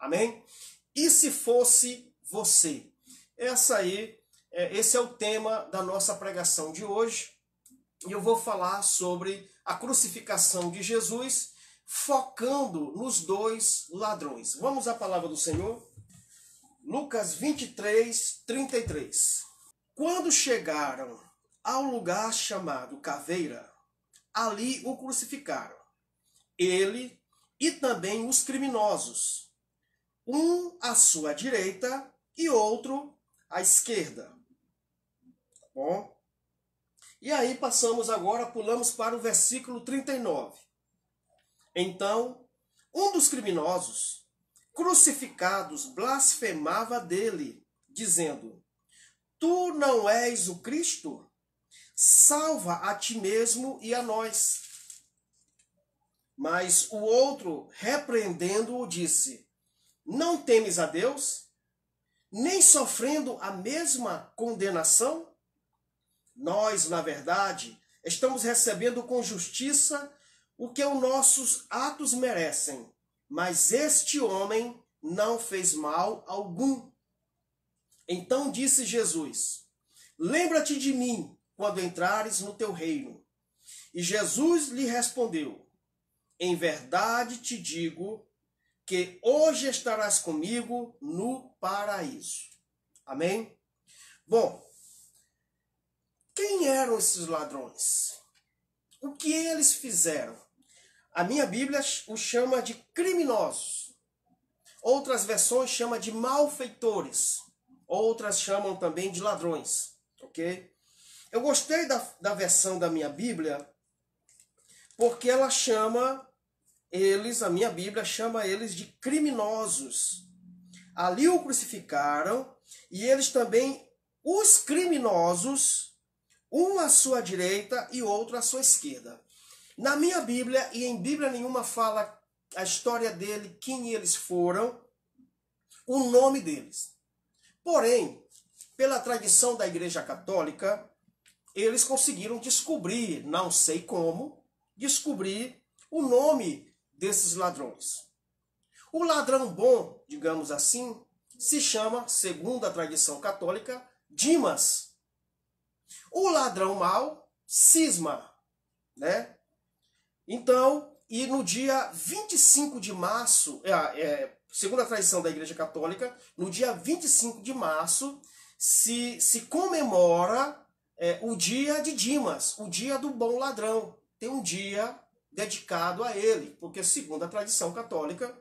Amém? E se fosse você? Esse é o tema da nossa pregação de hoje. E eu vou falar sobre a crucificação de Jesus, focando nos dois ladrões. Vamos à palavra do Senhor? Lucas 23, 33. Quando chegaram ao lugar chamado Caveira, ali o crucificaram, ele e também os criminosos, um à sua direita e outro à esquerda. Tá bom? E aí pulamos para o versículo 39. Então, um dos criminosos, crucificados, blasfemava dele, dizendo: Tu não és o Cristo? Salva a ti mesmo e a nós. Mas o outro, repreendendo-o, disse: Não temes a Deus, nem sofrendo a mesma condenação? Nós, na verdade, estamos recebendo com justiça o que os nossos atos merecem, mas este homem não fez mal algum. Então disse Jesus: Lembra-te de mim quando entrares no teu reino. E Jesus lhe respondeu: Em verdade te digo que hoje estarás comigo no paraíso. Amém? Bom, quem eram esses ladrões? O que eles fizeram? A minha Bíblia os chama de criminosos. Outras versões chamam de malfeitores. Outras chamam também de ladrões. Ok? Eu gostei da versão da minha Bíblia porque ela chama eles, a minha Bíblia chama eles de criminosos. Ali o crucificaram e eles também, os criminosos, um à sua direita e outro à sua esquerda. Na minha Bíblia, e em Bíblia nenhuma fala a história dele, quem eles foram, o nome deles. Porém, pela tradição da Igreja Católica, eles conseguiram descobrir, não sei como, descobrir o nome desses ladrões. O ladrão bom, digamos assim, se chama, segundo a tradição católica, Dimas. O ladrão mau, Cisma, né? Então, e no dia 25 de março, segundo a tradição da Igreja Católica, no dia 25 de março se comemora o dia de Dimas, o dia do bom ladrão. Tem um dia dedicado a ele, porque segundo a tradição católica,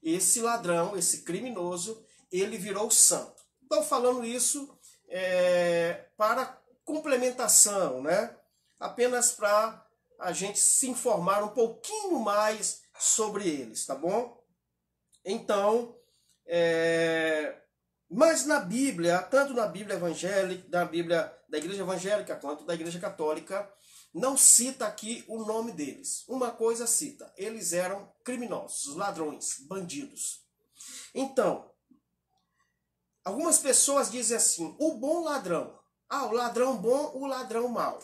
esse ladrão, esse criminoso, ele virou santo. Estou falando isso para complementação, né? Apenas para a gente se informar um pouquinho mais sobre eles, tá bom? Então, mas na Bíblia, tanto na Bíblia evangélica, na Bíblia da Igreja Evangélica quanto da Igreja Católica, não cita aqui o nome deles. Uma coisa cita: eles eram criminosos, ladrões, bandidos. Então, algumas pessoas dizem assim: o bom ladrão. O ladrão bom, o ladrão mau.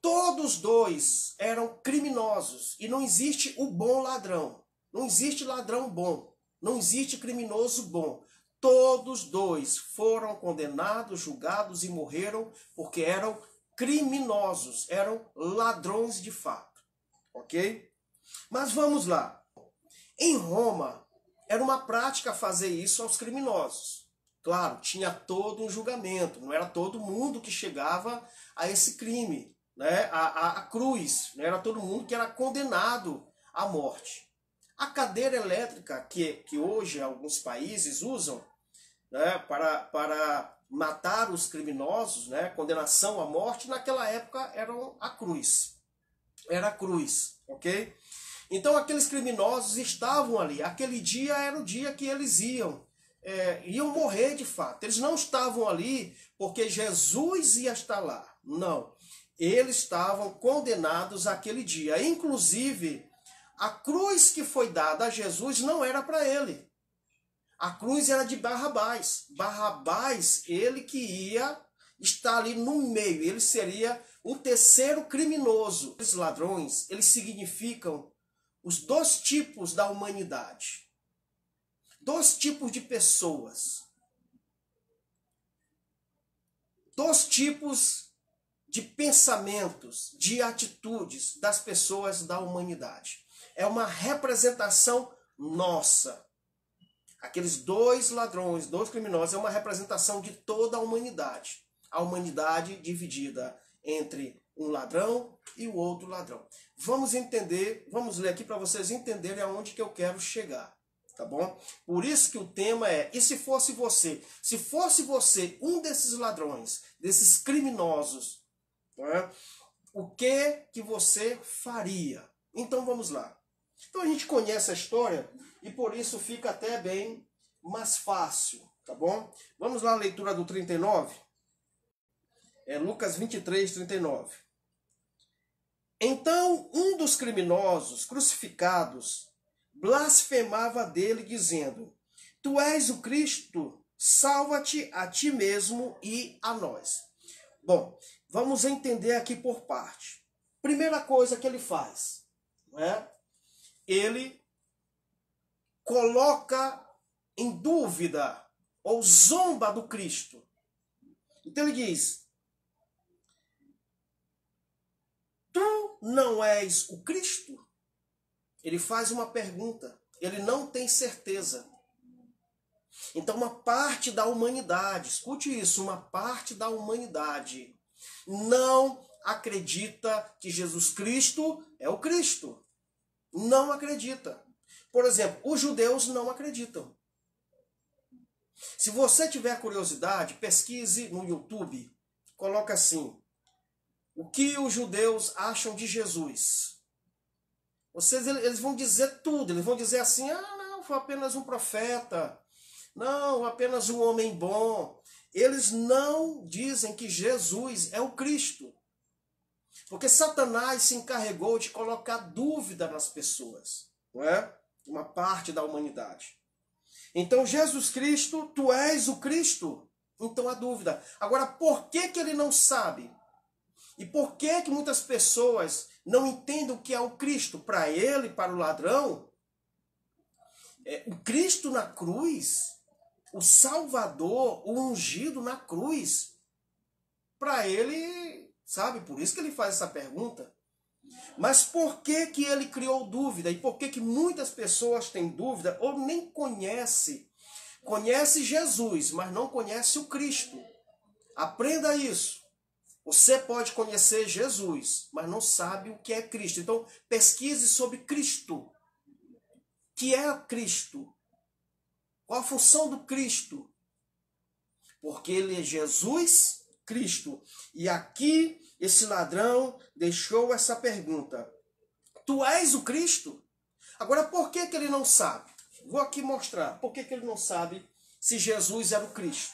Todos dois eram criminosos e não existe o bom ladrão. Não existe ladrão bom. Não existe criminoso bom. Todos dois foram condenados, julgados e morreram porque eram criminosos, eram ladrões de fato. Ok? Mas vamos lá. Em Roma, era uma prática fazer isso aos criminosos. Claro, tinha todo um julgamento. Não era todo mundo que chegava a esse crime, né? A cruz. Não era todo mundo que era condenado à morte. A cadeira elétrica que hoje alguns países usam, né, para matar os criminosos, né, condenação à morte, naquela época era a cruz. Era a cruz, ok? Então aqueles criminosos estavam ali. Aquele dia era o dia que eles iam morrer de fato. Eles não estavam ali porque Jesus ia estar lá. Não. Eles estavam condenados àquele dia. Inclusive, a cruz que foi dada a Jesus não era para ele. A cruz era de Barrabás. Barrabás, ele que ia estar ali no meio. Ele seria o terceiro criminoso. Os ladrões, eles significam os dois tipos da humanidade. dois tipos de pessoas, dois tipos de pensamentos, de atitudes das pessoas da humanidade. É uma representação nossa. Aqueles dois ladrões, dois criminosos, é uma representação de toda a humanidade. A humanidade dividida entre um ladrão e o outro ladrão. Vamos entender, vamos ler aqui para vocês entenderem aonde que eu quero chegar, tá bom? Por isso que o tema é, e se fosse você? Se fosse você um desses ladrões, desses criminosos, né, o que você faria? Então vamos lá. Então a gente conhece a história e por isso fica até bem mais fácil, tá bom? Vamos lá, a leitura do 39. É Lucas 23, 39. Então um dos criminosos crucificados blasfemava dele, dizendo: Tu és o Cristo, salva-te a ti mesmo e a nós. Bom, vamos entender aqui por parte. Primeira coisa que ele faz, né? Ele coloca em dúvida ou zomba do Cristo. Então ele diz: Tu não és o Cristo? Ele faz uma pergunta. Ele não tem certeza. Então uma parte da humanidade, escute isso, uma parte da humanidade não acredita que Jesus Cristo é o Cristo. Não acredita. Por exemplo, os judeus não acreditam. Se você tiver curiosidade, pesquise no YouTube. Coloca assim: o que os judeus acham de Jesus? Eles vão dizer tudo. Eles vão dizer assim: ah, não, foi apenas um profeta. Não, apenas um homem bom. Eles não dizem que Jesus é o Cristo. Porque Satanás se encarregou de colocar dúvida nas pessoas. Não é? Uma parte da humanidade. Então, Jesus Cristo, tu és o Cristo? Então há dúvida. Agora, por que ele não sabe? E por que muitas pessoas não entendem o que é o Cristo? Para ele, para o ladrão, o Cristo na cruz, o Salvador, o ungido na cruz, para ele, sabe, por isso que ele faz essa pergunta. Mas por que ele criou dúvida? E por que muitas pessoas têm dúvida ou nem conhece Jesus, mas não conhece o Cristo? Aprenda isso. Você pode conhecer Jesus, mas não sabe o que é Cristo. Então, pesquise sobre Cristo. O que é Cristo? Qual a função do Cristo? Porque ele é Jesus Cristo. E aqui, esse ladrão deixou essa pergunta: Tu és o Cristo? Agora, por que ele não sabe? Vou aqui mostrar por que ele não sabe se Jesus era o Cristo.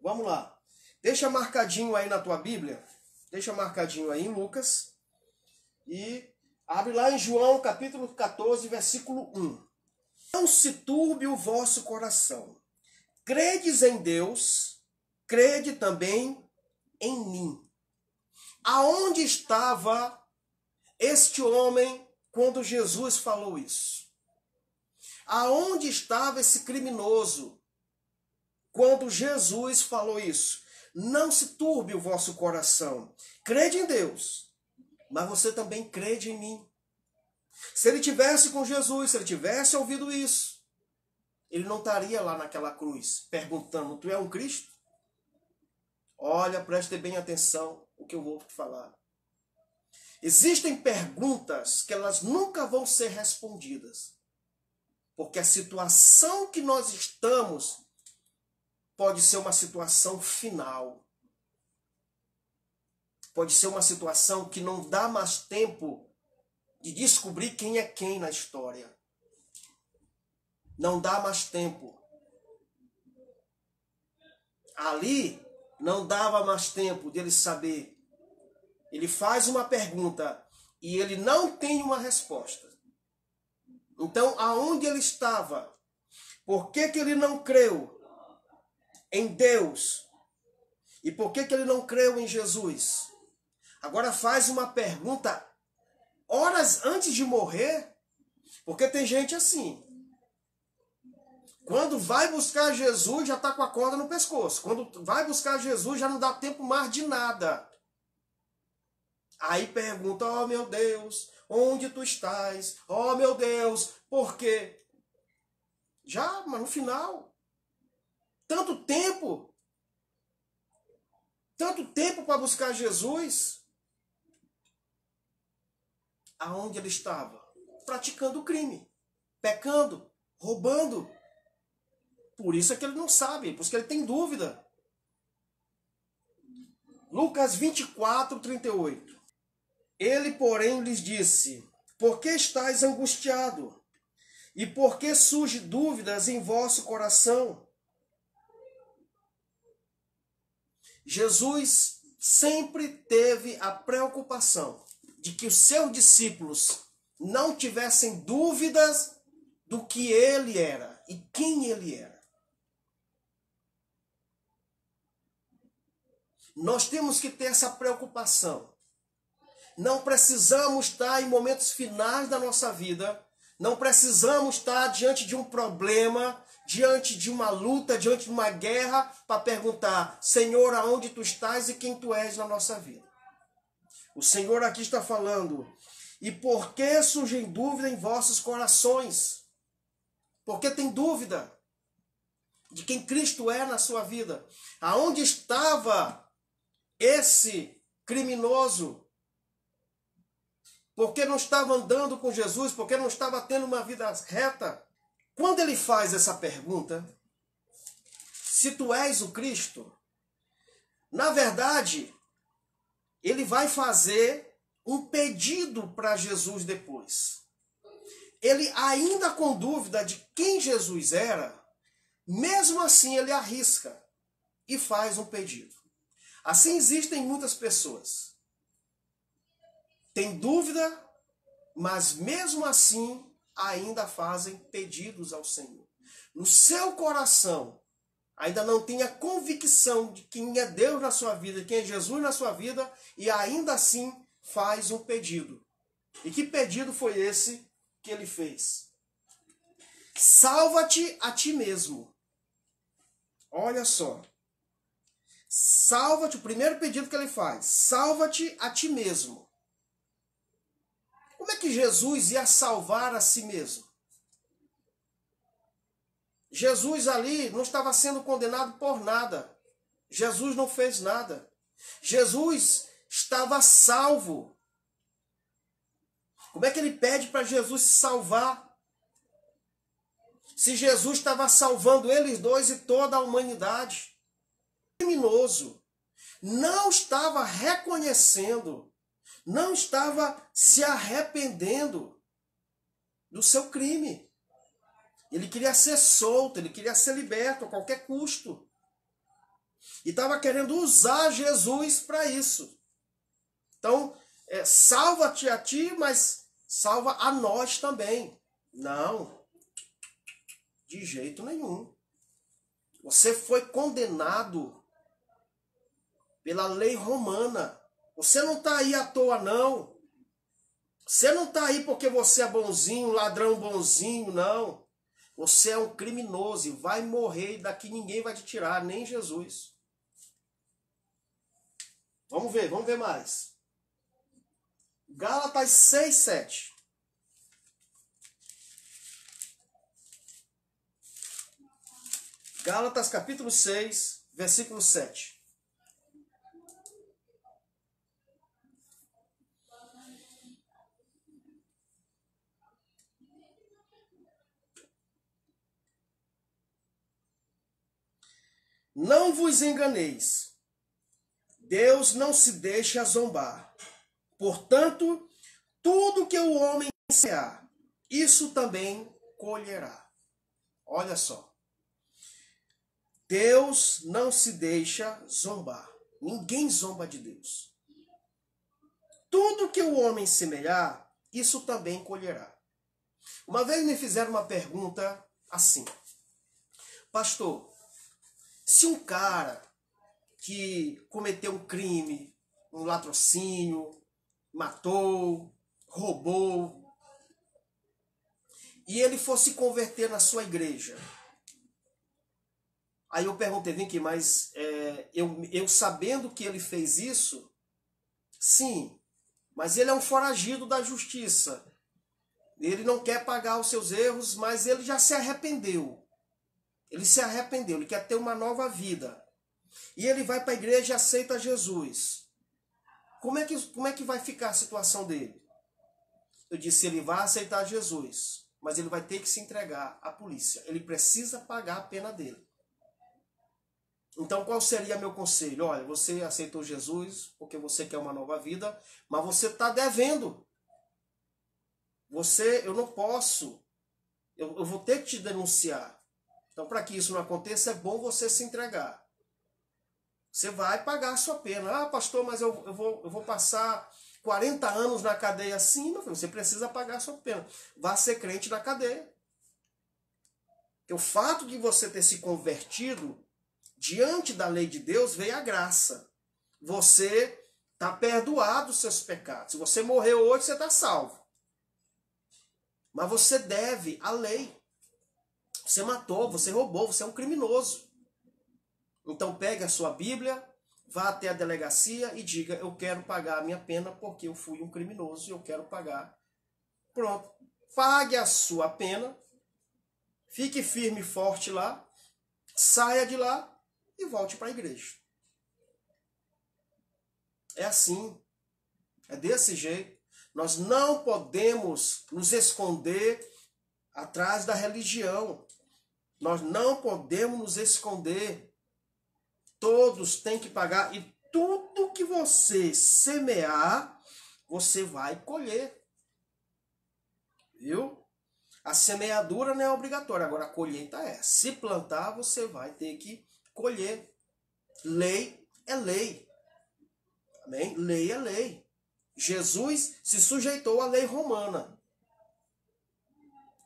Vamos lá. Deixa marcadinho aí na tua Bíblia. Deixa marcadinho aí em Lucas. E abre lá em João, capítulo 14, versículo 1. Não se turbe o vosso coração. Credes em Deus, crede também em mim. Aonde estava este homem quando Jesus falou isso? Aonde estava esse criminoso quando Jesus falou isso? Não se turbe o vosso coração. Crede em Deus, mas você também crede em mim. Se ele tivesse com Jesus, se ele tivesse ouvido isso, ele não estaria lá naquela cruz perguntando: Tu é um Cristo? Olha, preste bem atenção o que eu vou te falar. Existem perguntas que elas nunca vão ser respondidas. Porque a situação que nós estamos pode ser uma situação final. Pode ser uma situação que não dá mais tempo de descobrir quem é quem na história. Não dá mais tempo. Ali não dava mais tempo dele saber. Ele faz uma pergunta e ele não tem uma resposta. Então, aonde ele estava? Por que ele não creu em Deus? E por que ele não creu em Jesus? Agora faz uma pergunta horas antes de morrer, porque tem gente assim. Quando vai buscar Jesus, já está com a corda no pescoço. Quando vai buscar Jesus, já não dá tempo mais de nada. Aí pergunta, oh meu Deus, onde tu estás? Oh meu Deus, por quê? Já, mas no final, tanto tempo para buscar Jesus, aonde ele estava? Praticando crime, pecando, roubando. Por isso é que ele não sabe, por isso que ele tem dúvida. Lucas 24, 38. Ele, porém, lhes disse, por que estáis angustiado? E por que surge dúvidas em vosso coração? Jesus sempre teve a preocupação de que os seus discípulos não tivessem dúvidas do que ele era e quem ele era. Nós temos que ter essa preocupação. Não precisamos estar em momentos finais da nossa vida, não precisamos estar diante de um problema, diante de uma luta, diante de uma guerra, para perguntar, Senhor, aonde tu estás e quem tu és na nossa vida. O Senhor aqui está falando, e por que surgem dúvidas em vossos corações? Porque tem dúvida de quem Cristo é na sua vida. Aonde estava esse criminoso? Porque não estava andando com Jesus, porque não estava tendo uma vida reta. Quando ele faz essa pergunta, se tu és o Cristo, na verdade, ele vai fazer um pedido para Jesus depois. Ele ainda com dúvida de quem Jesus era, mesmo assim ele arrisca e faz um pedido. Assim existem muitas pessoas. Tem dúvida, mas mesmo assim ainda fazem pedidos ao Senhor. No seu coração, ainda não tem a convicção de quem é Deus na sua vida, quem é Jesus na sua vida, e ainda assim faz um pedido. E que pedido foi esse que ele fez? Salva-te a ti mesmo. Olha só. Salva-te, o primeiro pedido que ele faz. Salva-te a ti mesmo. Como é que Jesus ia salvar a si mesmo? Jesus ali não estava sendo condenado por nada. Jesus não fez nada. Jesus estava salvo. Como é que ele pede para Jesus se salvar? Se Jesus estava salvando eles dois e toda a humanidade. O criminoso não estava reconhecendo, não estava se arrependendo do seu crime. Ele queria ser solto, ele queria ser liberto a qualquer custo. E estava querendo usar Jesus para isso. Então, salva-te a ti, mas salva a nós também. Não, de jeito nenhum. Você foi condenado pela lei romana. Você não está aí à toa, não. Você não está aí porque você é bonzinho, ladrão bonzinho, não. Você é um criminoso e vai morrer e daqui ninguém vai te tirar, nem Jesus. Vamos ver mais. Gálatas 6, 7. Gálatas capítulo 6, versículo 7. Não vos enganeis, Deus não se deixa zombar. Portanto, tudo que o homem semear, isso também colherá. Olha só. Deus não se deixa zombar. Ninguém zomba de Deus. Tudo que o homem semear, isso também colherá. Uma vez me fizeram uma pergunta assim. Pastor, se um cara que cometeu um crime, um latrocínio, matou, roubou, e ele fosse converter na sua igreja, Aí eu perguntei, vem aqui, mas eu sabendo que ele fez isso, sim, mas ele é um foragido da justiça. Ele não quer pagar os seus erros, mas ele já se arrependeu. Ele se arrependeu, ele quer ter uma nova vida. E ele vai para a igreja e aceita Jesus. Como é que vai ficar a situação dele? Eu disse, ele vai aceitar Jesus, mas ele vai ter que se entregar à polícia. Ele precisa pagar a pena dele. Então, qual seria meu conselho? Olha, você aceitou Jesus porque você quer uma nova vida, mas você está devendo. Eu não posso. Eu vou ter que te denunciar. Então, para que isso não aconteça, é bom você se entregar. Você vai pagar a sua pena. Ah, pastor, mas eu vou passar 40 anos na cadeia. Sim, meu filho, você precisa pagar a sua pena. Vá ser crente na cadeia. Porque o fato de você ter se convertido, diante da lei de Deus, veio a graça. Você está perdoado os seus pecados. Se você morreu hoje, você está salvo. Mas você deve a lei. Você matou, você roubou, você é um criminoso. Então pegue a sua Bíblia, vá até a delegacia e diga, eu quero pagar a minha pena porque eu fui um criminoso e eu quero pagar. Pronto. Pague a sua pena, fique firme e forte lá, saia de lá e volte para a igreja. É assim. É desse jeito. Nós não podemos nos esconder atrás da religião. Nós não podemos nos esconder. Todos têm que pagar. E tudo que você semear, você vai colher. Viu? A semeadura não é obrigatória. Agora a colheita é. Se plantar, você vai ter que colher. Lei é lei. Amém? Lei é lei. Jesus se sujeitou à lei romana.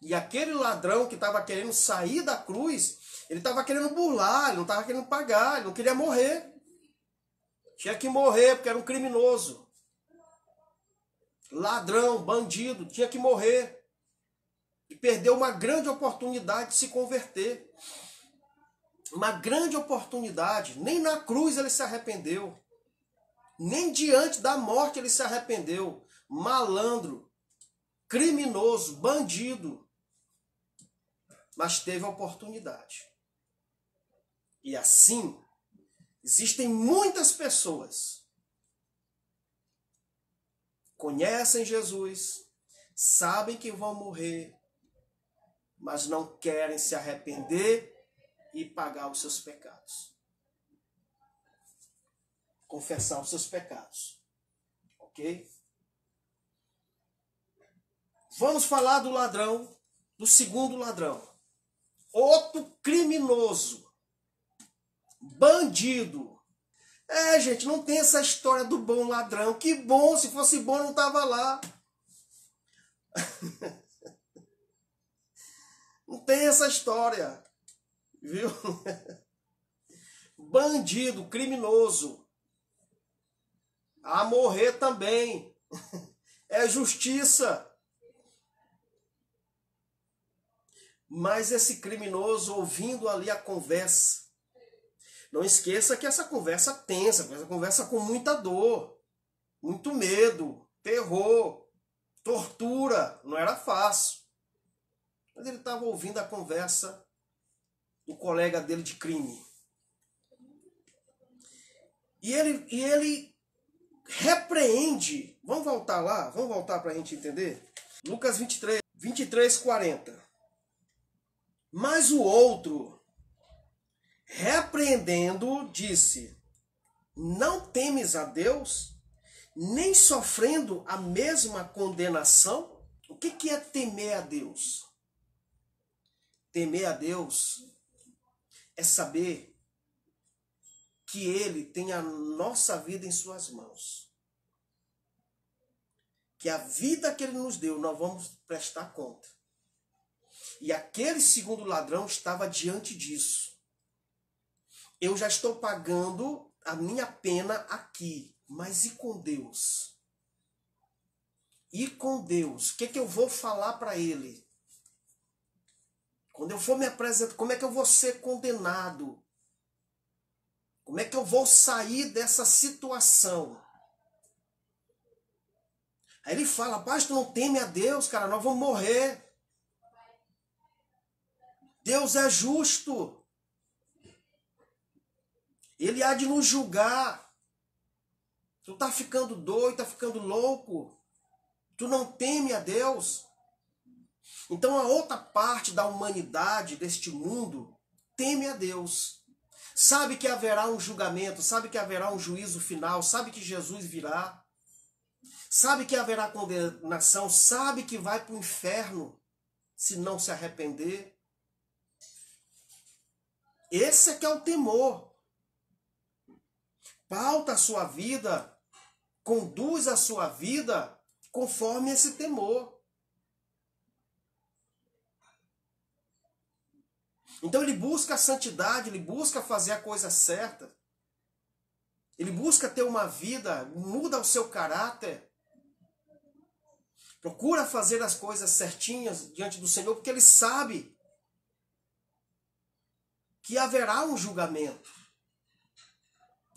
E aquele ladrão que estava querendo sair da cruz, ele estava querendo burlar, ele não estava querendo pagar, ele não queria morrer. Tinha que morrer porque era um criminoso. Ladrão, bandido, tinha que morrer. E perdeu uma grande oportunidade de se converter. Uma grande oportunidade. Nem na cruz ele se arrependeu. Nem diante da morte ele se arrependeu. Malandro, criminoso, bandido. Mas teve a oportunidade. E assim, existem muitas pessoas que conhecem Jesus, sabem que vão morrer, mas não querem se arrepender e pagar os seus pecados. Confessar os seus pecados. Ok? Vamos falar do ladrão, do segundo ladrão. Outro criminoso. Bandido. Gente, não tem essa história do bom ladrão. Que bom, se fosse bom não estava lá. Não tem essa história. Viu? Bandido, criminoso. A morrer também. É justiça. Mas esse criminoso, ouvindo ali a conversa, não esqueça que essa conversa tensa, essa conversa com muita dor, muito medo, terror, tortura, não era fácil. Mas ele estava ouvindo a conversa do colega dele de crime. E ele repreende, vamos voltar lá, vamos voltar para a gente entender? Lucas 23, 40. Mas o outro, repreendendo, disse, não temes a Deus, nem sofrendo a mesma condenação? O que é temer a Deus? Temer a Deus é saber que Ele tem a nossa vida em suas mãos. Que a vida que Ele nos deu, nós vamos prestar conta. E aquele segundo ladrão estava diante disso. Eu já estou pagando a minha pena aqui, mas e com Deus? E com Deus? O que eu vou falar para Ele? Quando eu for me apresentar, como é que eu vou ser condenado? Como é que eu vou sair dessa situação? Aí ele fala, rapaz, tu não teme a Deus, cara, nós vamos morrer. Deus é justo. Ele há de nos julgar. Tu tá ficando doido, tá ficando louco. Tu não teme a Deus. Então a outra parte da humanidade, deste mundo, teme a Deus. Sabe que haverá um julgamento, sabe que haverá um juízo final, sabe que Jesus virá. Sabe que haverá condenação, sabe que vai para o inferno se não se arrepender. Esse é que é o temor. Pauta a sua vida, conduz a sua vida conforme esse temor. Então ele busca a santidade, ele busca fazer a coisa certa. Ele busca ter uma vida, muda o seu caráter. Procura fazer as coisas certinhas diante do Senhor, porque ele sabe que haverá um julgamento.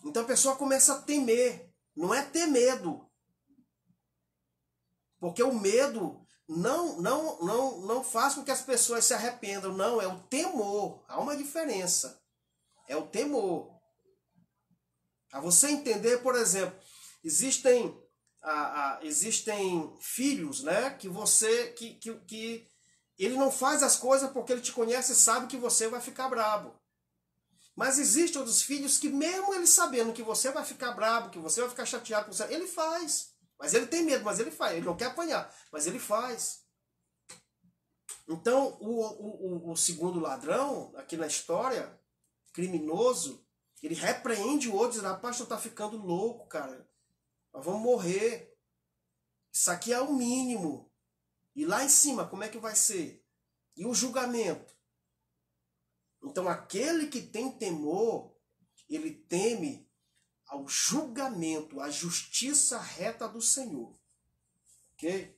Então a pessoa começa a temer. Não é ter medo. Porque o medo não faz com que as pessoas se arrependam. Não, é o temor. Há uma diferença. É o temor. A você entender, por exemplo, existem filhos, né, que ele não faz as coisas porque ele te conhece e sabe que você vai ficar bravo. Mas existem outros filhos que mesmo ele sabendo que você vai ficar bravo, que você vai ficar chateado, ele faz. Mas ele tem medo, mas ele faz. Ele não quer apanhar, mas ele faz. Então, o segundo ladrão, aqui na história, criminoso, ele repreende o outro, diz, rapaz, tu tá ficando louco, cara. Nós vamos morrer. Isso aqui é o mínimo. E lá em cima, como é que vai ser? E o julgamento? Então, aquele que tem temor, ele teme ao julgamento, à justiça reta do Senhor. Ok?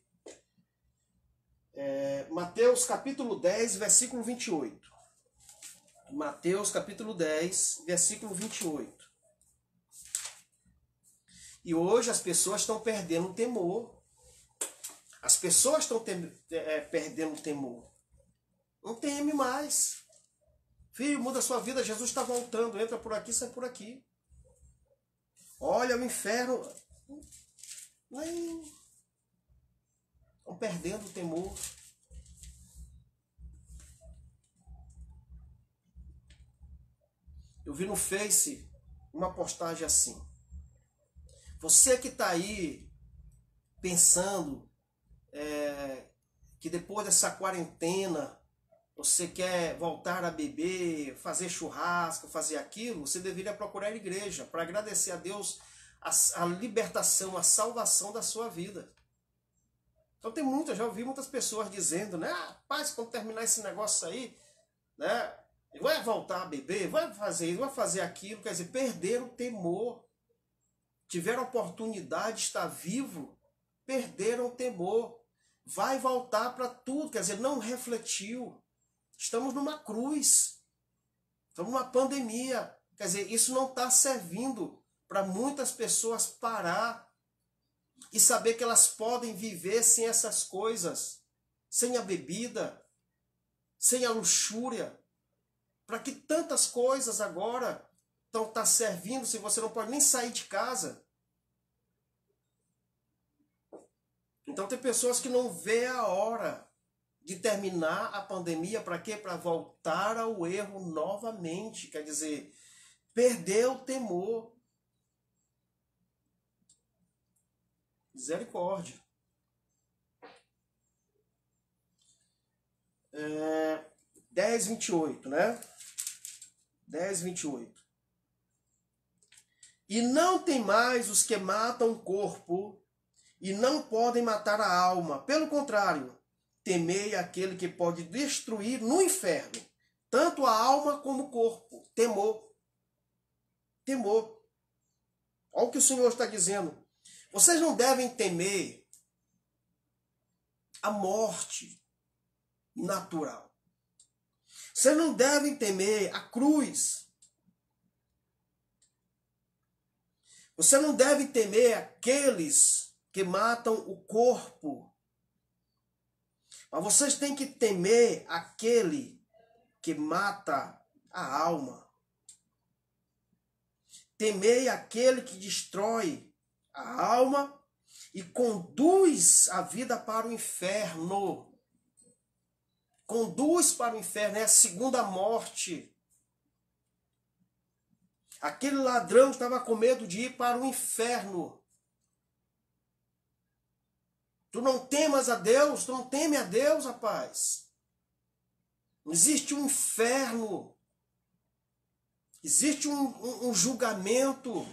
Mateus capítulo 10, versículo 28. Mateus capítulo 10, versículo 28. E hoje as pessoas estão perdendo o temor. As pessoas estão perdendo o temor. Não teme mais. Filho, muda a sua vida, Jesus está voltando. Entra por aqui, sai por aqui. Olha o inferno. Estão perdendo o temor. Eu vi no Face uma postagem assim. Você que está aí pensando que depois dessa quarentena você quer voltar a beber, fazer churrasco, fazer aquilo, você deveria procurar a igreja para agradecer a Deus a libertação, a salvação da sua vida. Então já ouvi muitas pessoas dizendo, né? Rapaz, quando terminar esse negócio aí, né? Vai voltar a beber, vai fazer isso, vai fazer aquilo, quer dizer, perderam o temor. Tiveram a oportunidade de estar vivo, perderam o temor. Vai voltar para tudo, quer dizer, não refletiu. Estamos numa cruz, estamos numa pandemia. Quer dizer, isso não está servindo para muitas pessoas parar e saber que elas podem viver sem essas coisas, sem a bebida, sem a luxúria. Para que tantas coisas agora estão servindo se você não pode nem sair de casa? Então tem pessoas que não vê a hora de terminar a pandemia. Para quê? Para voltar ao erro novamente. Quer dizer, perder o temor. Misericórdia. 10:28, né? 10:28. E não tem mais os que matam o corpo e não podem matar a alma. Pelo contrário, temei aquele que pode destruir no inferno tanto a alma como o corpo. Temor. Temor. Olha o que o Senhor está dizendo. Vocês não devem temer a morte natural. Vocês não devem temer a cruz. Você não deve temer aqueles que matam o corpo, mas vocês têm que temer aquele que mata a alma. Temei aquele que destrói a alma e conduz a vida para o inferno. Conduz para o inferno, é a segunda morte. Aquele ladrão estava com medo de ir para o inferno. Tu não temas a Deus? Tu não teme a Deus, rapaz? Existe um inferno. Existe um julgamento.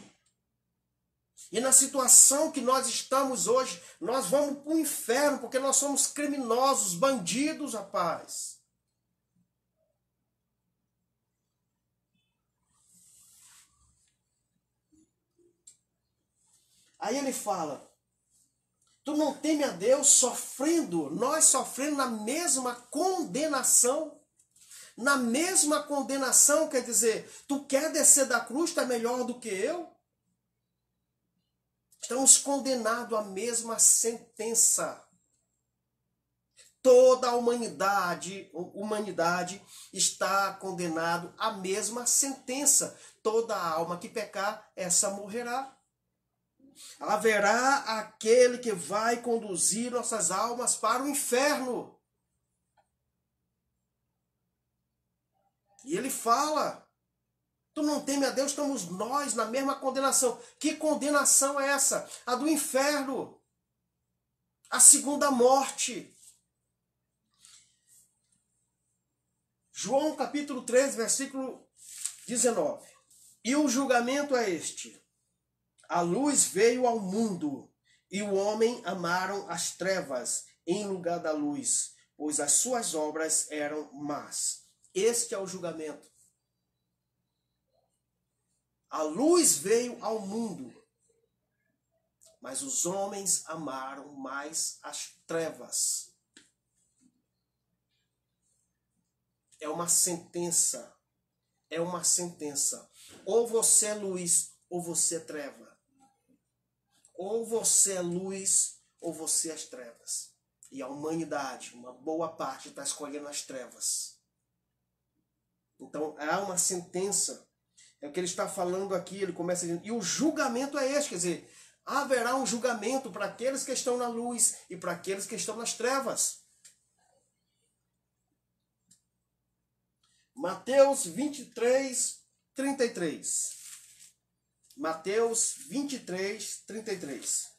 E na situação que nós estamos hoje, nós vamos para o inferno, porque nós somos criminosos, bandidos, rapaz. Aí ele fala, tu não teme a Deus sofrendo, nós sofrendo na mesma condenação. Na mesma condenação, quer dizer, tu quer descer da cruz, tu é melhor do que eu? Estamos condenados à mesma sentença. Toda a humanidade está condenado à mesma sentença. Toda alma que pecar, essa morrerá. Haverá aquele que vai conduzir nossas almas para o inferno. E ele fala, tu não teme a Deus, estamos nós na mesma condenação. Que condenação é essa? A do inferno. A segunda morte. João capítulo 3, versículo 19. E o julgamento é este. A luz veio ao mundo, e o homem amaram as trevas em lugar da luz, pois as suas obras eram más. Este é o julgamento. A luz veio ao mundo, mas os homens amaram mais as trevas. É uma sentença. É uma sentença. Ou você é luz, ou você é treva. Ou você é luz, ou você é as trevas. E a humanidade, uma boa parte, está escolhendo as trevas. Então, há uma sentença. É o que ele está falando aqui, ele começa dizendo, e o julgamento é este, quer dizer, haverá um julgamento para aqueles que estão na luz e para aqueles que estão nas trevas. Mateus 23, 33. Mateus 23, 33.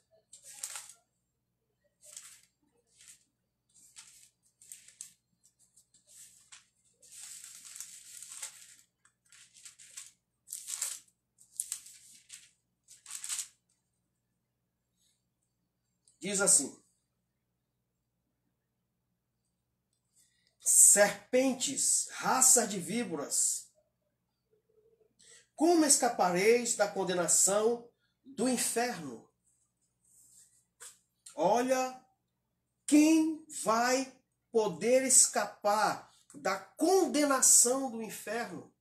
Diz assim: serpentes, raça de víboras, como escapareis da condenação do inferno? Olha, quem vai poder escapar da condenação do inferno?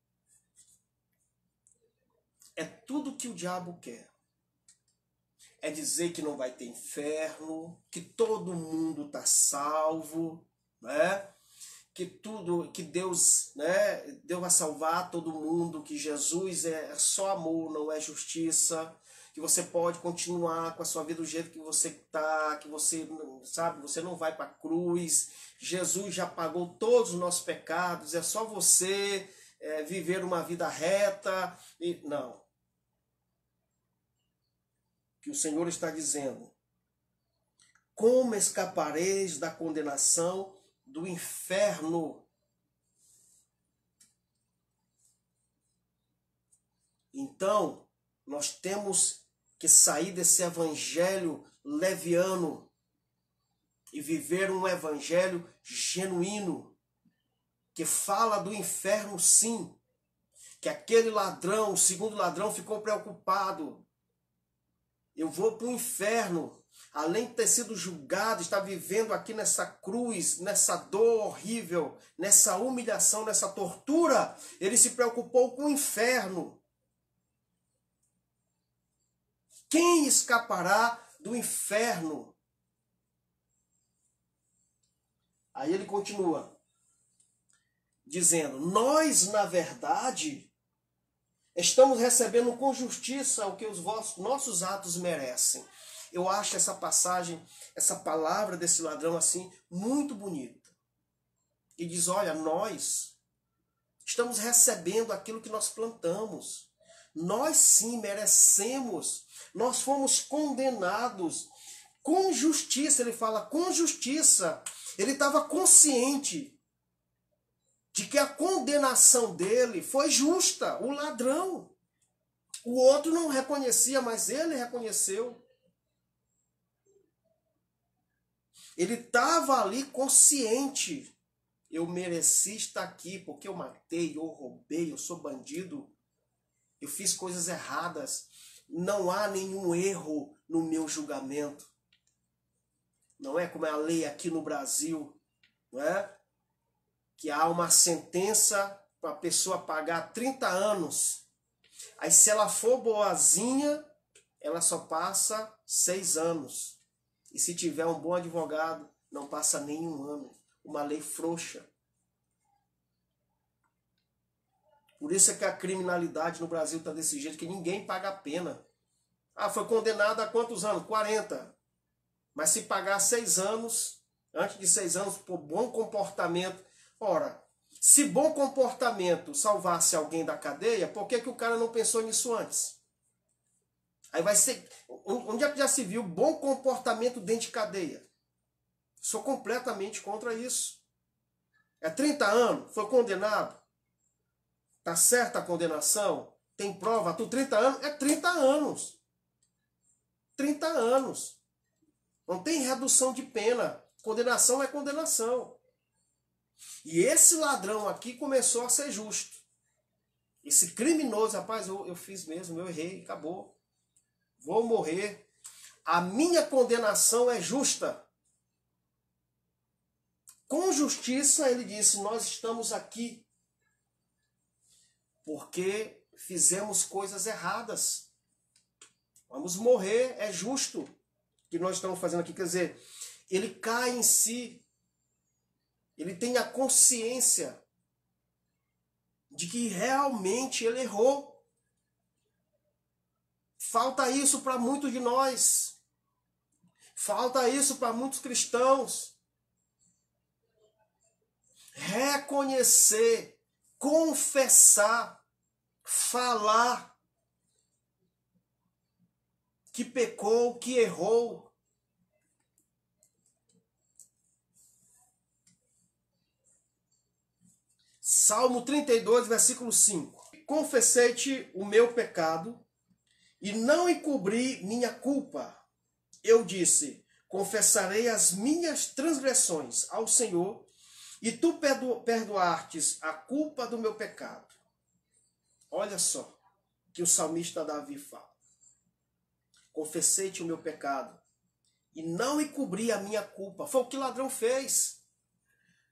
É tudo que o diabo quer. É dizer que não vai ter inferno, que todo mundo está salvo, né? Que tudo, que Deus, né? Deus vai salvar todo mundo, que Jesus é só amor, não é justiça, que você pode continuar com a sua vida do jeito que você está, que você, sabe, você não vai para a cruz, Jesus já pagou todos os nossos pecados, é só você viver uma vida reta, e não. Que o Senhor está dizendo, como escapareis da condenação do inferno? Então, nós temos que sair desse evangelho leviano e viver um evangelho genuíno, que fala do inferno sim, que aquele ladrão, o segundo ladrão, ficou preocupado. Eu vou para o inferno. Além de ter sido julgado, está vivendo aqui nessa cruz, nessa dor horrível, nessa humilhação, nessa tortura, ele se preocupou com o inferno. Quem escapará do inferno? Aí ele continua dizendo: nós, na verdade, estamos recebendo com justiça o que os nossos atos merecem. Eu acho essa passagem, essa palavra desse ladrão assim, muito bonita. E diz: olha, nós estamos recebendo aquilo que nós plantamos. Nós sim merecemos. Nós fomos condenados com justiça. Ele fala com justiça. Ele estava consciente de que a condenação dele foi justa. O ladrão. O outro não reconhecia, mas ele reconheceu. Ele estava ali consciente. Eu mereci estar aqui porque eu matei, eu roubei, eu sou bandido. Eu fiz coisas erradas. Não há nenhum erro no meu julgamento. Não é como é a lei aqui no Brasil, não é? Que há uma sentença para a pessoa pagar 30 anos. Aí se ela for boazinha, ela só passa 6 anos. E se tiver um bom advogado, não passa nenhum ano. Uma lei frouxa. Por isso é que a criminalidade no Brasil está desse jeito, que ninguém paga a pena. Ah, foi condenado a quantos anos? 40. Mas se pagar 6 anos, antes de 6 anos, por bom comportamento. Ora, se bom comportamento salvasse alguém da cadeia, por que o cara não pensou nisso antes? Aí vai ser... Onde é que já se viu bom comportamento dentro de cadeia? Sou completamente contra isso. É 30 anos, foi condenado. Está certa a condenação? Tem prova? Tu 30 anos? É 30 anos. 30 anos. Não tem redução de pena. Condenação é condenação. E esse ladrão aqui começou a ser justo. Esse criminoso, rapaz, eu fiz mesmo, eu errei, acabou. Vou morrer. A minha condenação é justa. Com justiça, ele disse, nós estamos aqui porque fizemos coisas erradas. Vamos morrer, é justo o que nós estamos fazendo aqui. Quer dizer, ele cai em si, ele tem a consciência de que realmente ele errou. Falta isso para muitos de nós. Falta isso para muitos cristãos. Reconhecer, confessar, falar que pecou, que errou. Salmo 32, versículo 5. Confessei-te o meu pecado e não encobri minha culpa. Eu disse, confessarei as minhas transgressões ao Senhor e tu perdoastes a culpa do meu pecado. Olha só que o salmista Davi fala. Confessei-te o meu pecado e não encobri a minha culpa. Foi o que o ladrão fez.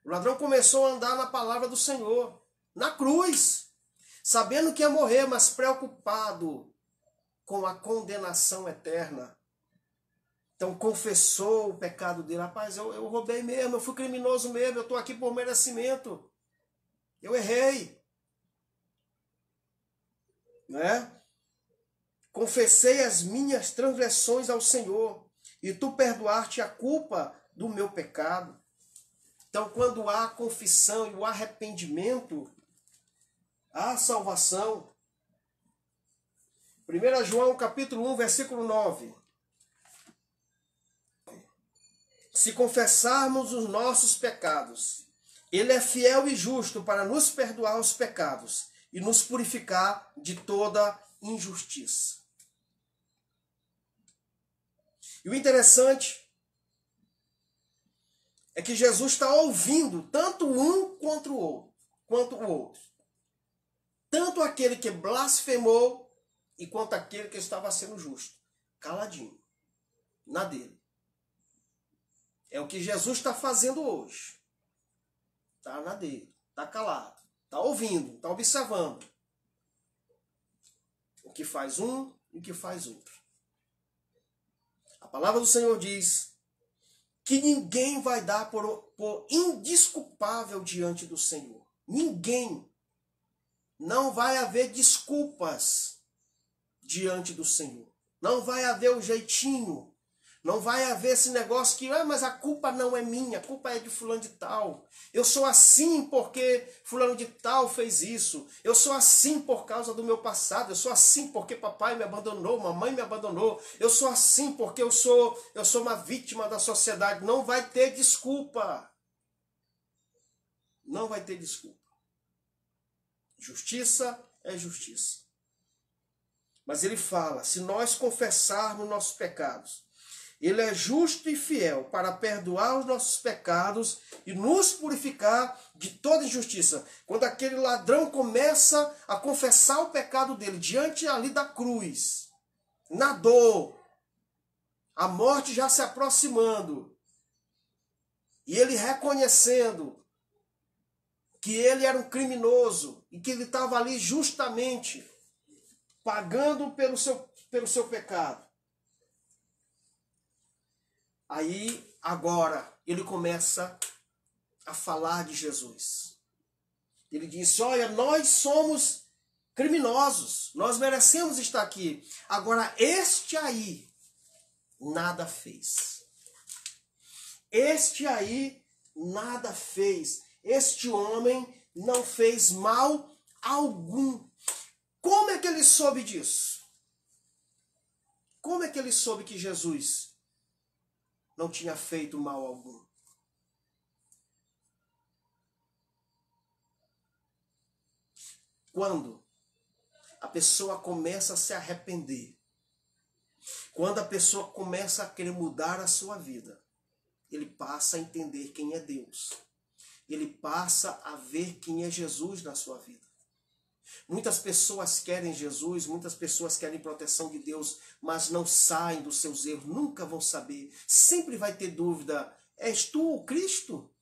O ladrão começou a andar na palavra do Senhor, na cruz, sabendo que ia morrer, mas preocupado com a condenação eterna. Então confessou o pecado dele. Rapaz, eu roubei mesmo, eu fui criminoso mesmo, eu estou aqui por merecimento. Eu errei. Né? Confessei as minhas transgressões ao Senhor e tu perdoaste a culpa do meu pecado. Então, quando há a confissão e o arrependimento, há salvação. 1 João capítulo 1, versículo 9. Se confessarmos os nossos pecados, Ele é fiel e justo para nos perdoar os pecados e nos purificar de toda injustiça. E o interessante é que Jesus está ouvindo tanto um quanto o outro. Tanto aquele que blasfemou e quanto aquele que estava sendo justo. Caladinho. Na dele. É o que Jesus está fazendo hoje. Está na dele. Está calado. Está ouvindo. Está observando. O que faz um e o que faz outro. A palavra do Senhor diz que ninguém vai dar por indesculpável diante do Senhor. Ninguém. Não vai haver desculpas diante do Senhor. Não vai haver o jeitinho. Não vai haver esse negócio que, mas a culpa não é minha, a culpa é de fulano de tal. Eu sou assim porque fulano de tal fez isso. Eu sou assim por causa do meu passado. Eu sou assim porque papai me abandonou, mamãe me abandonou. Eu sou assim porque eu sou uma vítima da sociedade. Não vai ter desculpa. Não vai ter desculpa. Justiça é justiça. Mas ele fala, se nós confessarmos nossos pecados, ele é justo e fiel para perdoar os nossos pecados e nos purificar de toda injustiça. Quando aquele ladrão começa a confessar o pecado dele diante ali da cruz, na dor, a morte já se aproximando, e ele reconhecendo que ele era um criminoso e que ele estava ali justamente pagando pelo seu pecado. Aí, agora, ele começa a falar de Jesus. Ele disse, olha, nós somos criminosos, nós merecemos estar aqui. Agora, este aí nada fez. Este aí nada fez. Este homem não fez mal algum. Como é que ele soube disso? Como é que ele soube que Jesus não tinha feito mal algum? Quando a pessoa começa a se arrepender, quando a pessoa começa a querer mudar a sua vida, ele passa a entender quem é Deus. Ele passa a ver quem é Jesus na sua vida. Muitas pessoas querem Jesus, muitas pessoas querem proteção de Deus, mas não saem dos seus erros, nunca vão saber. Sempre vai ter dúvida, és tu o Cristo?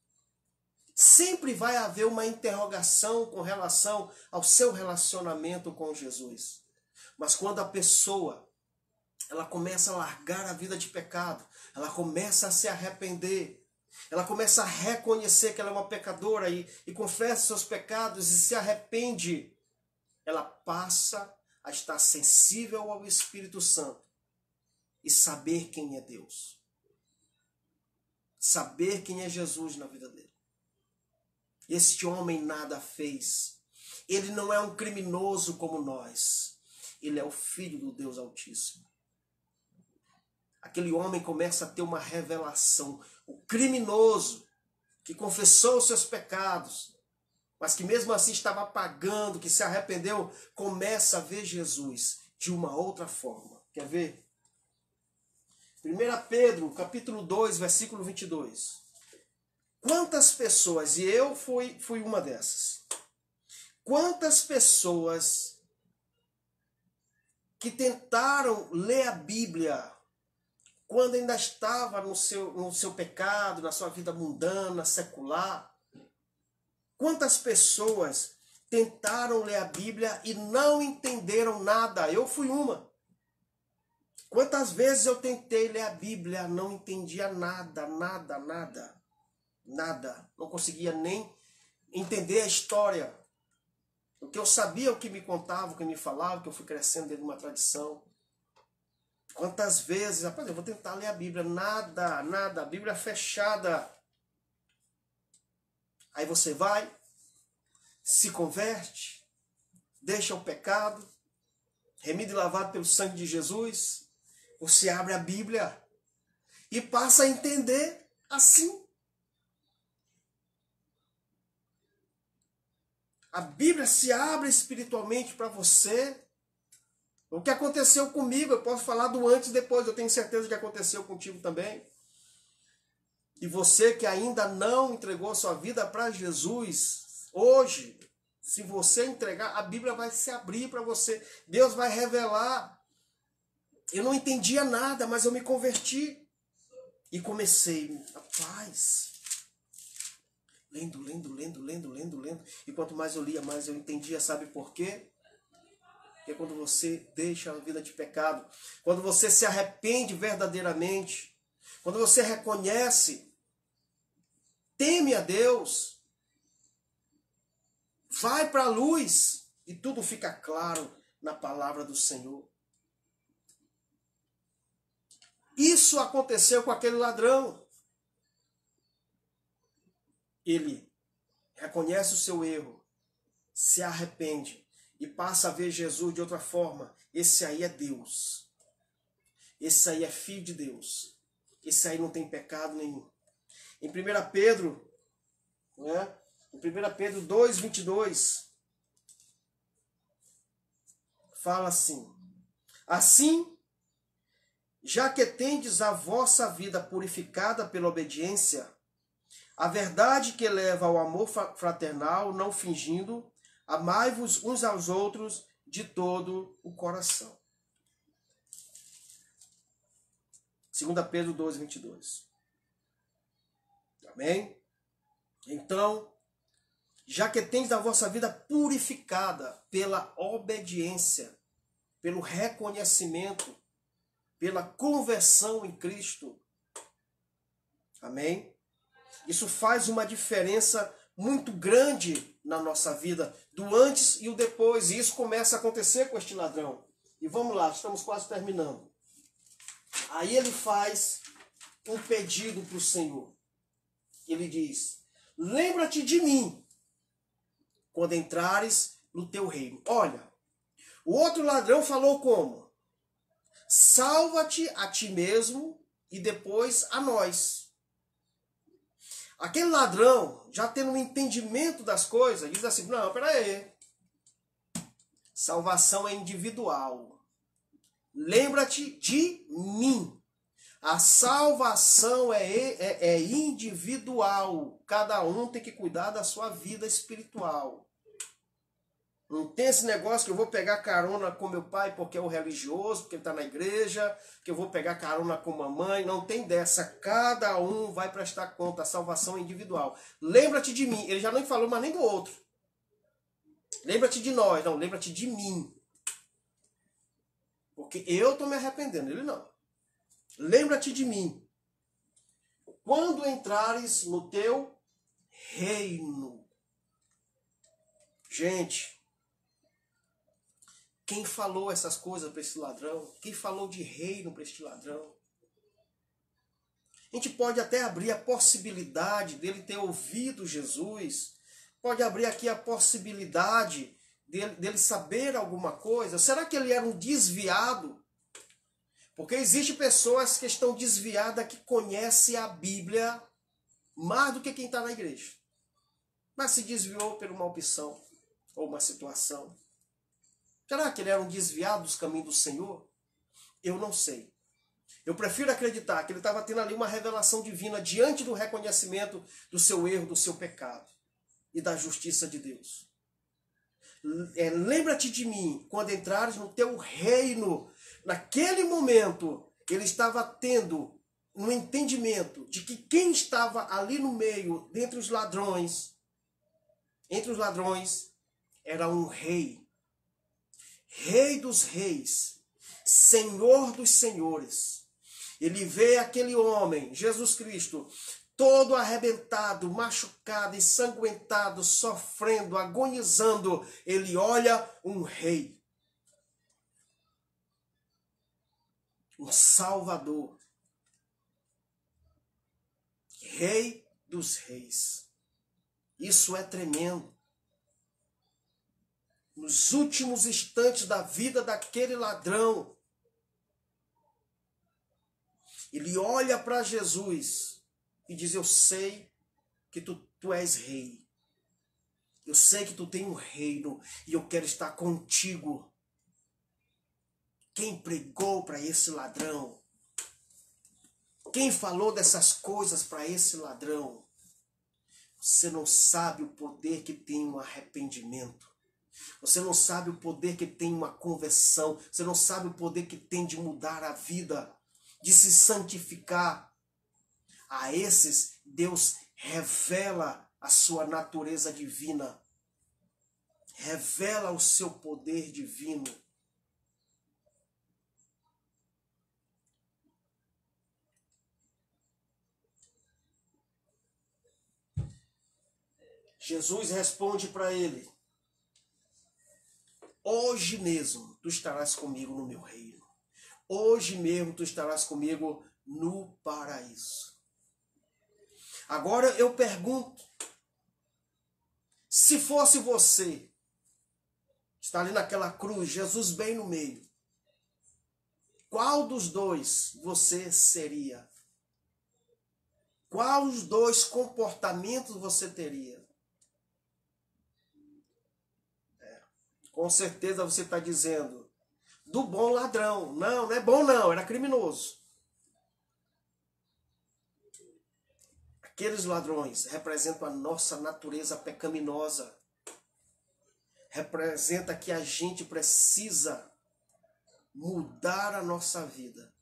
Sempre vai haver uma interrogação com relação ao seu relacionamento com Jesus. Mas quando a pessoa ela começa a largar a vida de pecado, ela começa a se arrepender, ela começa a reconhecer que ela é uma pecadora e confessa seus pecados e se arrepende, ela passa a estar sensível ao Espírito Santo e saber quem é Deus. Saber quem é Jesus na vida dele. Este homem nada fez. Ele não é um criminoso como nós. Ele é o Filho do Deus Altíssimo. Aquele homem começa a ter uma revelação. O criminoso que confessou os seus pecados, mas que mesmo assim estava pagando, que se arrependeu, começa a ver Jesus de uma outra forma. Quer ver? 1 Pedro, capítulo 2, versículo 22. Quantas pessoas, e eu fui uma dessas, quantas pessoas que tentaram ler a Bíblia quando ainda estava no seu pecado, na sua vida mundana, secular, quantas pessoas tentaram ler a Bíblia e não entenderam nada? Eu fui uma. Quantas vezes eu tentei ler a Bíblia, não entendia nada. Não conseguia nem entender a história. O que eu sabia, o que me contava, o que me falava, que eu fui crescendo dentro de uma tradição. Quantas vezes, rapaz, eu vou tentar ler a Bíblia, nada, a Bíblia fechada. Aí você vai, se converte, deixa o pecado, remido e lavado pelo sangue de Jesus, você abre a Bíblia e passa a entender assim. A Bíblia se abre espiritualmente para você. O que aconteceu comigo, eu posso falar do antes e depois, eu tenho certeza que aconteceu contigo também. E você que ainda não entregou sua vida para Jesus, hoje, se você entregar, a Bíblia vai se abrir para você. Deus vai revelar. Eu não entendia nada, mas eu me converti. E comecei, rapaz, lendo. E quanto mais eu lia, mais eu entendia. Sabe por quê? que é quando você deixa a vida de pecado, quando você se arrepende verdadeiramente, quando você reconhece, teme a Deus, vai para a luz e tudo fica claro na palavra do Senhor. Isso aconteceu com aquele ladrão. Ele reconhece o seu erro, se arrepende e passa a ver Jesus de outra forma. Esse aí é Deus. Esse aí é filho de Deus. Esse aí não tem pecado nenhum. Em 1 Pedro, né? Em 1 Pedro 2:22, fala assim: assim, já que tendes a vossa vida purificada pela obediência, a verdade que leva ao amor fraternal, não fingindo, amai-vos uns aos outros de todo o coração. 2 Pedro 2:22. Amém? Então, já que tendes a vossa vida purificada pela obediência, pelo reconhecimento, pela conversão em Cristo. Amém? Isso faz uma diferença muito grande na nossa vida, do antes e o depois. E isso começa a acontecer com este ladrão. E vamos lá, estamos quase terminando. Aí ele faz um pedido para o Senhor. Ele diz: lembra-te de mim quando entrares no teu reino. Olha, o outro ladrão falou como? Salva-te a ti mesmo e depois a nós. Aquele ladrão, já tendo um entendimento das coisas, diz assim: não, peraí. Salvação é individual. Lembra-te de mim. A salvação é individual. Cada um tem que cuidar da sua vida espiritual. Não tem esse negócio que eu vou pegar carona com meu pai porque é o religioso, porque ele está na igreja, que eu vou pegar carona com mamãe. Não tem dessa. Cada um vai prestar conta. A salvação é individual. Lembra-te de mim. Ele já não falou mais nem do outro. Lembra-te de nós. Não, lembra-te de mim. Porque eu estou me arrependendo. Ele não. Lembra-te de mim. Quando entrares no teu reino. Gente, quem falou essas coisas para esse ladrão? Quem falou de reino para este ladrão? A gente pode até abrir a possibilidade dele ter ouvido Jesus. Pode abrir aqui a possibilidade dele saber alguma coisa. Será que ele era um desviado? Porque existem pessoas que estão desviadas que conhecem a Bíblia mais do que quem está na igreja. Mas se desviou por uma opção ou uma situação. Será que ele era um desviado dos caminhos do Senhor? Eu não sei. Eu prefiro acreditar que ele estava tendo ali uma revelação divina diante do reconhecimento do seu erro, do seu pecado e da justiça de Deus. Lembra-te de mim quando entrares no teu reino. Naquele momento, ele estava tendo um entendimento de que quem estava ali no meio, entre os ladrões, era um rei. Rei dos reis, Senhor dos senhores. Ele vê aquele homem, Jesus Cristo, todo arrebentado, machucado, ensanguentado, sofrendo, agonizando. Ele olha um rei. Um Salvador. Rei dos reis. Isso é tremendo. Nos últimos instantes da vida daquele ladrão, ele olha para Jesus e diz: eu sei que tu és rei. Eu sei que tu tem um reino e eu quero estar contigo. Quem pregou para esse ladrão? Quem falou dessas coisas para esse ladrão? Você não sabe o poder que tem um arrependimento. Você não sabe o poder que tem uma conversão. Você não sabe o poder que tem de mudar a vida, de se santificar. A esses, Deus revela a sua natureza divina. Revela o seu poder divino. Jesus responde para ele: hoje mesmo tu estarás comigo no meu reino. Hoje mesmo tu estarás comigo no paraíso. Agora eu pergunto, se fosse você, está ali naquela cruz, Jesus bem no meio, qual dos dois você seria? Qual os dois comportamentos você teria? Com certeza você está dizendo, do bom ladrão. Não, não é bom não, era criminoso. Aqueles ladrões representam a nossa natureza pecaminosa. Representa que a gente precisa mudar a nossa vida.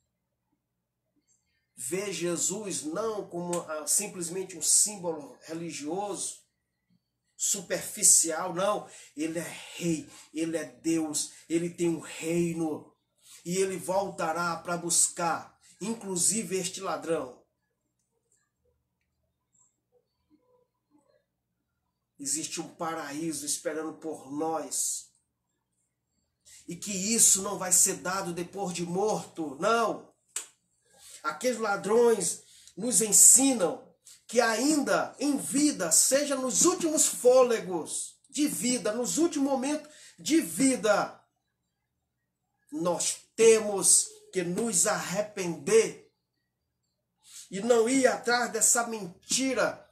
Ver Jesus não como simplesmente um símbolo religioso, superficial, não. Ele é rei, ele é Deus, ele tem um reino. E ele voltará para buscar, inclusive este ladrão. Existe um paraíso esperando por nós. E que isso não vai ser dado depois de morto, não. Aqueles ladrões nos ensinam que ainda em vida, seja nos últimos fôlegos de vida, nos últimos momentos de vida, nós temos que nos arrepender e não ir atrás dessa mentira,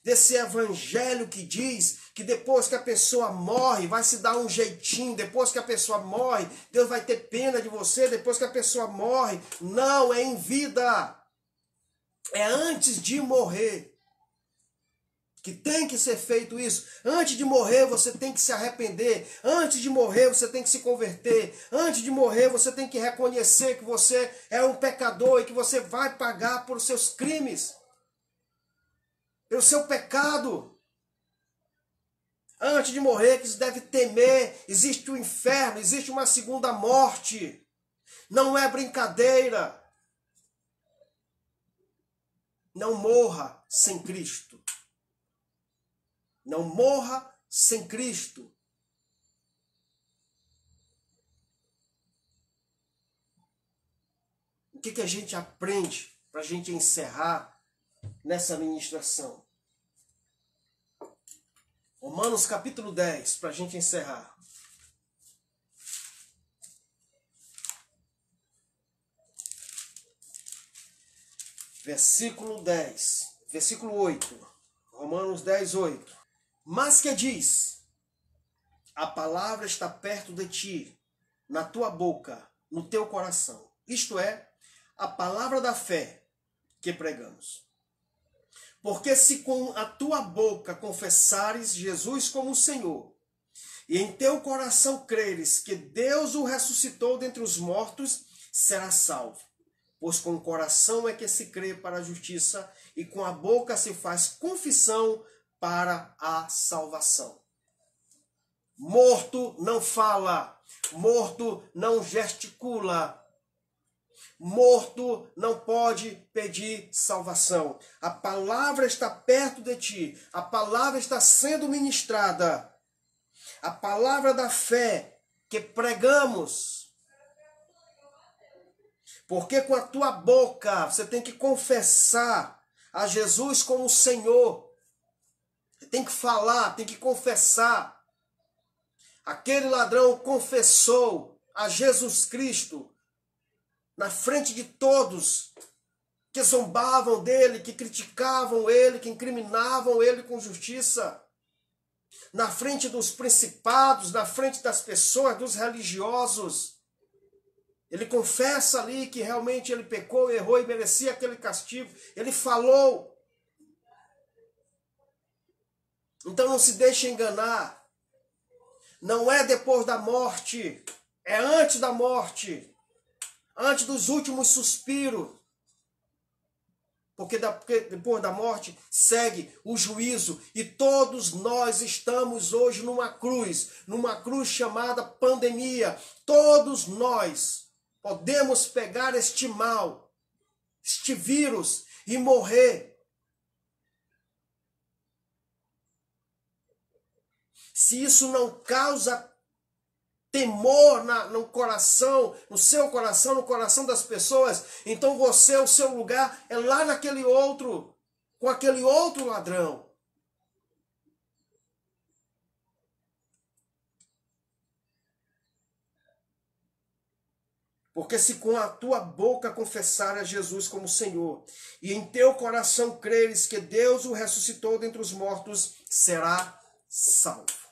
desse evangelho que diz que depois que a pessoa morre, vai se dar um jeitinho, depois que a pessoa morre, Deus vai ter pena de você, depois que a pessoa morre. Não, é em vida. É antes de morrer que tem que ser feito isso. Antes de morrer, você tem que se arrepender. Antes de morrer, você tem que se converter. Antes de morrer, você tem que reconhecer que você é um pecador e que você vai pagar por seus crimes, pelo seu pecado. Antes de morrer, que você deve temer. Existe o inferno, existe uma segunda morte. Não é brincadeira. Não morra sem Cristo. Não morra sem Cristo. O que a gente aprende para a gente encerrar nessa ministração? Romanos capítulo 10, para a gente encerrar. Versículo 10, versículo 8. Romanos 10, 8. Mas que diz: a palavra está perto de ti, na tua boca, no teu coração. Isto é, a palavra da fé que pregamos. Porque se com a tua boca confessares Jesus como o Senhor, e em teu coração creres que Deus o ressuscitou dentre os mortos, serás salvo. Pois com o coração é que se crê para a justiça, e com a boca se faz confissão para a salvação. Morto não fala, morto não gesticula, morto não pode pedir salvação. A palavra está perto de ti, a palavra está sendo ministrada, a palavra da fé que pregamos. Porque com a tua boca você tem que confessar a Jesus como Senhor. Você tem que falar, tem que confessar. Aquele ladrão confessou a Jesus Cristo na frente de todos que zombavam dele, que criticavam ele, que incriminavam ele com justiça. Na frente dos principados, na frente das pessoas, dos religiosos. Ele confessa ali que realmente ele pecou, errou e merecia aquele castigo. Ele falou. Então não se deixe enganar. Não é depois da morte, é antes da morte. Antes dos últimos suspiros. Porque depois da morte segue o juízo. E todos nós estamos hoje numa cruz chamada pandemia. Todos nós podemos pegar este mal, este vírus e morrer. se isso não causa temor no coração, no seu coração, no coração das pessoas, então você, o seu lugar é lá naquele outro, com aquele outro ladrão. Porque se com a tua boca confessares a Jesus como Senhor, e em teu coração creres que Deus o ressuscitou dentre os mortos, será salvo.